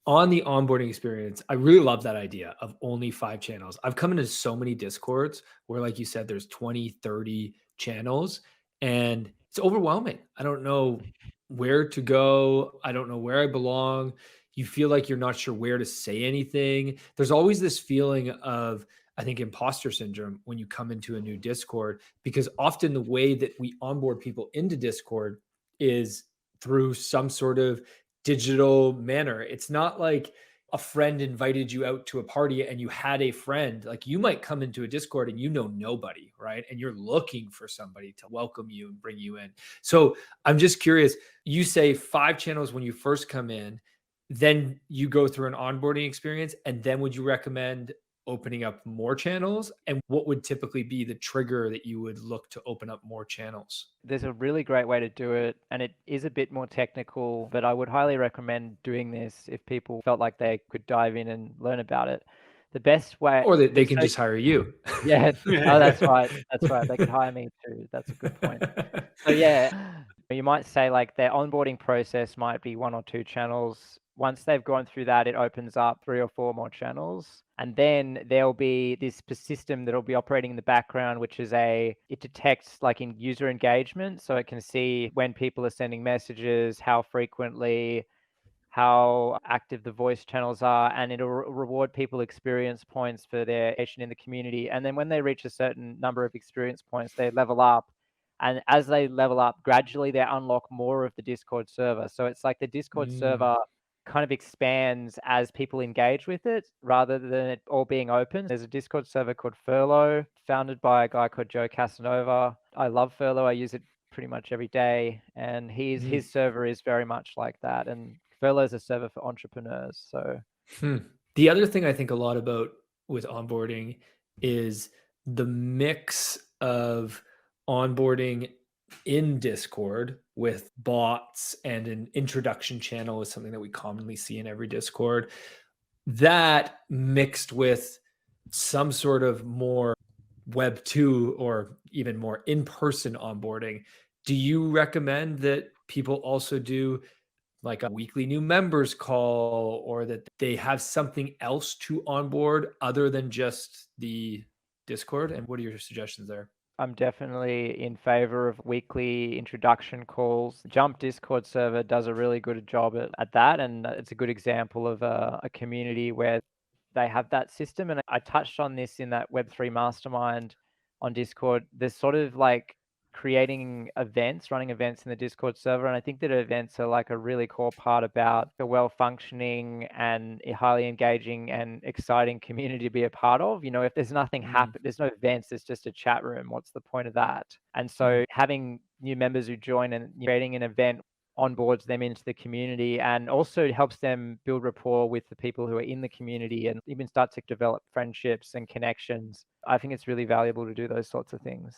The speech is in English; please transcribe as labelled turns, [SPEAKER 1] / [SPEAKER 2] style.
[SPEAKER 1] On the onboarding experience, I really love that idea of only 5 channels. I've come into so many Discords where, like you said, there's 20, 30 channels, and it's overwhelming. I don't know where to go. I don't know where I belong. You feel like you're not sure where to say anything. There's always this feeling of, I think, imposter syndrome when you come into a new Discord, because often the way that we onboard people into Discord is through some sort of digital manner. It's not like a friend invited you out to a party and you had a friend. Like, you might come into a Discord and you know nobody, right? And you're looking for somebody to welcome you and bring you in. So I'm just curious, you say 5 channels when you first come in, then you go through an onboarding experience, and then would you recommend opening up more channels? And what would typically be the trigger that you would look to open up more channels?
[SPEAKER 2] There's a really great way to do it, and it is a bit more technical, but I would highly recommend doing this if people felt like they could dive in and learn about it. The best way,
[SPEAKER 1] Or that they
[SPEAKER 2] there's
[SPEAKER 1] can
[SPEAKER 2] so
[SPEAKER 1] just hire you.
[SPEAKER 2] yeah, oh, that's right, that's right. They could hire me too. That's a good point. So yeah, you might say like their onboarding process might be 1 or 2 channels. Once they've gone through that, it opens up 3 or 4 more channels. And then there'll be this system that'll be operating in the background, which is it detects like in user engagement. So it can see when people are sending messages, how frequently, how active the voice channels are, and it'll reward people experience points for their action in the community. And then when they reach a certain number of experience points, they level up. And as they level up, gradually they unlock more of the Discord server. So it's like the Discord
[SPEAKER 1] Mm,
[SPEAKER 2] server kind of expands as people engage with it rather than it all being open. There's a Discord server called Furlough, founded by a guy called Joe Casanova. I love Furlough. I use it pretty much every day, and his
[SPEAKER 1] mhm.
[SPEAKER 2] server is very much like that. And Furlough is a server for entrepreneurs. So
[SPEAKER 1] Hmm. The other thing I think a lot about with onboarding is the mix of onboarding in Discord with bots, and an introduction channel is something that we commonly see in every Discord. That mixed with some sort of more Web 2 or even more in-person onboarding. Do you recommend that people also do like a weekly new members call, or that they have something else to onboard other than just the Discord? And what are your suggestions there?
[SPEAKER 2] I'm definitely in favor of weekly introduction calls. Jump Discord server does a really good job at that, and it's a good example of a community where they have that system. And I touched on this in that Web3 mastermind on Discord. There's sort of like creating events, running events in the Discord server. And I think that events are like a really core part about a well-functioning and a highly engaging and exciting community to be a part of. You know, if there's nothing
[SPEAKER 1] Mm,
[SPEAKER 2] happen, there's no events, there's just a chat room. What's the point of that? And
[SPEAKER 1] mm.
[SPEAKER 2] so having new members who join and creating an event onboards them into the community, and also helps them build rapport with the people who are in the community and even start to develop friendships and connections. I think it's really valuable to do those sorts of things.